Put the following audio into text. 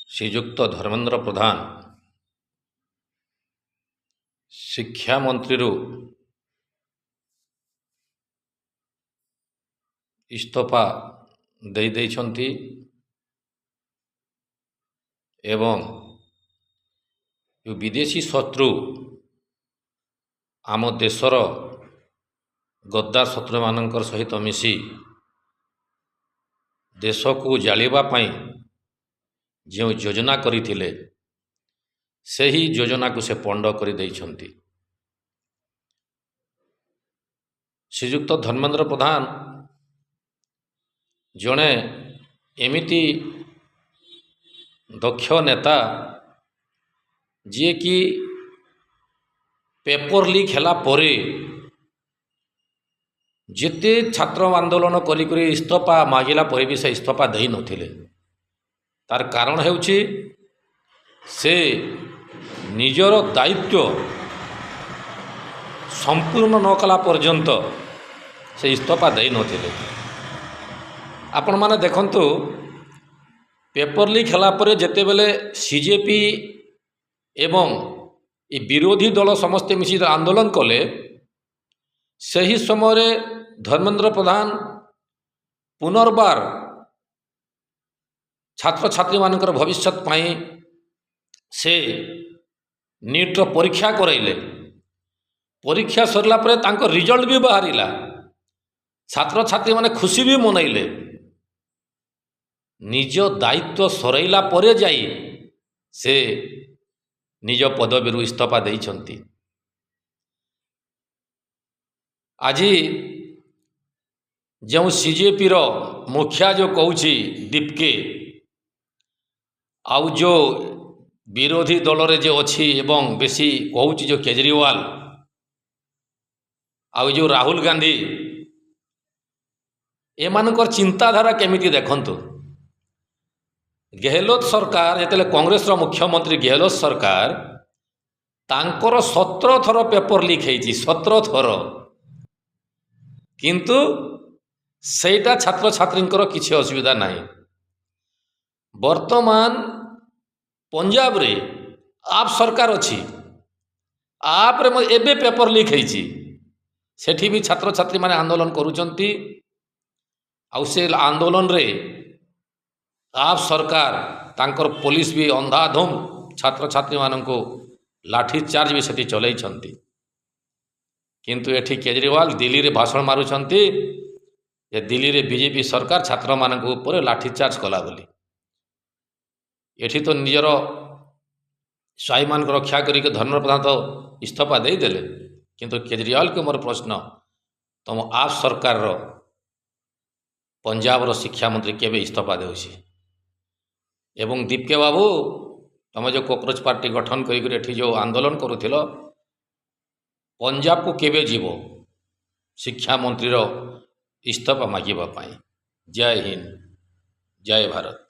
ଶ୍ରୀଯୁକ୍ତ ଧର୍ମେନ୍ଦ୍ର ପ୍ରଧାନ ଶିକ୍ଷା ମନ୍ତ୍ରୀରୁ ଇସ୍ତଫା ଦେଇଛନ୍ତି ଏବଂ ବିଦେଶୀ ଶତ୍ରୁ ଆମ ଦେଶର ଗଦ୍ଦାର ଶତ୍ରୁମାନଙ୍କର ସହିତ ମିଶି ଦେଶକୁ ଜାଳିବା ପାଇଁ ଯେଉଁ ଯୋଜନା କରିଥିଲେ ସେହି ଯୋଜନାକୁ ସେ ପଣ୍ଡ କରିଦେଇଛନ୍ତି। ଶ୍ରୀଯୁକ୍ତ ଧର୍ମେନ୍ଦ୍ର ପ୍ରଧାନ ଜଣେ ଏମିତି ଦକ୍ଷ ନେତା ଯିଏକି ପେପର ଲିକ୍ ହେଲା ପରେ ଯେତେ ଛାତ୍ର ଆନ୍ଦୋଳନ କରିକରି ଇସ୍ତଫା ମାଗିଲା ପରେ ବି ସେ ଇସ୍ତଫା ଦେଇନଥିଲେ। ତାର କାରଣ ହେଉଛି ସେ ନିଜର ଦାୟିତ୍ୱ ସମ୍ପୂର୍ଣ୍ଣ ନ କଲା ପର୍ଯ୍ୟନ୍ତ ସେ ଇସ୍ତଫା ଦେଇନଥିଲେ। ଆପଣମାନେ ଦେଖନ୍ତୁ, ପେପର ଲିକ୍ ହେଲା ପରେ ଯେତେବେଳେ ସିଜେପି ଏବଂ ଏ ବିରୋଧୀ ଦଳ ସମସ୍ତେ ମିଶି ଆନ୍ଦୋଳନ କଲେ, ସେହି ସମୟରେ ଧର୍ମେନ୍ଦ୍ର ପ୍ରଧାନ ପୁନର୍ବାର ଛାତ୍ରଛାତ୍ରୀମାନଙ୍କର ଭବିଷ୍ୟତ ପାଇଁ ସେ ନିଟ୍ର ପରୀକ୍ଷା କରାଇଲେ। ପରୀକ୍ଷା ସରିଲା ପରେ ତାଙ୍କ ରିଜଲ୍ଟ ବି ବାହାରିଲା, ଛାତ୍ରଛାତ୍ରୀମାନେ ଖୁସି ବି ମନାଇଲେ। ନିଜ ଦାୟିତ୍ୱ ସରାଇଲା ପରେ ଯାଇ ସେ ନିଜ ପଦବୀରୁ ଇସ୍ତଫା ଦେଇଛନ୍ତି। ଆଜି ଯେଉଁ ସିଜେପିର ମୁଖିଆ ଯେଉଁ କହୁଛି ଦୀପକେ, ଆଉ ଯେଉଁ ବିରୋଧୀ ଦଳରେ ଯେ ଅଛି ଏବଂ ବେଶୀ କହୁଛି ଯେଉଁ କେଜରିୱାଲ, ଆଉ ଯେଉଁ ରାହୁଲ ଗାନ୍ଧୀ, ଏମାନଙ୍କର ଚିନ୍ତାଧାରା କେମିତି ଦେଖନ୍ତୁ। ଗେହଲୋତ ସରକାର ଯେତେବେଳେ କଂଗ୍ରେସର ମୁଖ୍ୟମନ୍ତ୍ରୀ ଗେହଲୋତ ସରକାର, ତାଙ୍କର 17 ଥର ପେପର ଲିକ୍ ହେଇଛି, 17 ଥର, କିନ୍ତୁ ସେଇଟା ଛାତ୍ରଛାତ୍ରୀଙ୍କର କିଛି ଅସୁବିଧା ନାହିଁ। ବର୍ତ୍ତମାନ ପଞ୍ଜାବରେ ଆପ୍ ସରକାର ଅଛି, ଆପ୍ରେ ଏବେ ପେପର ଲିକ୍ ହେଇଛି, ସେଠି ବି ଛାତ୍ରଛାତ୍ରୀମାନେ ଆନ୍ଦୋଳନ କରୁଛନ୍ତି। ଆଉ ସେ ଆନ୍ଦୋଳନରେ ଆପ୍ ସରକାର ତାଙ୍କର ପୋଲିସ ବି ଅନ୍ଧାଧୁନ୍ଦ ଛାତ୍ରଛାତ୍ରୀମାନଙ୍କୁ ଲାଠି ଚାର୍ଜ ବି ସେଠି ଚଲେଇଛନ୍ତି। କିନ୍ତୁ ଏଠି କେଜରିୱାଲ ଦିଲ୍ଲୀରେ ଭାଷଣ ମାରୁଛନ୍ତି ଯେ ଦିଲ୍ଲୀରେ ବିଜେପି ସରକାର ଛାତ୍ରମାନଙ୍କ ଉପରେ ଲାଠି ଚାର୍ଜ କଲା ବୋଲି। ଏଠି ତ ନିଜର ସ୍ୱାଭିମାନଙ୍କୁ ରକ୍ଷା କରିକି ଧର୍ମେନ୍ଦ୍ର ପ୍ରଧାନ ତ ଇସ୍ତଫା ଦେଇଦେଲେ, କିନ୍ତୁ କେଜରିୱାଲକୁ ମୋର ପ୍ରଶ୍ନ, ତୁମ ଆପ୍ ସରକାରର ପଞ୍ଜାବର ଶିକ୍ଷାମନ୍ତ୍ରୀ କେବେ ଇସ୍ତଫା ଦେଉଛି? ଏବଂ ଦୀପକେ ବାବୁ, ତୁମେ ଯେଉଁ କକରୋଚ ପାର୍ଟି ଗଠନ କରିକି ଏଠି ଯେଉଁ ଆନ୍ଦୋଳନ କରୁଥିଲ, ପଞ୍ଜାବକୁ କେବେ ଯିବ ଶିକ୍ଷାମନ୍ତ୍ରୀର ଇସ୍ତଫା ମାଗିବା ପାଇଁ? ଜୟ ହିନ୍ଦ, ଜୟ ଭାରତ।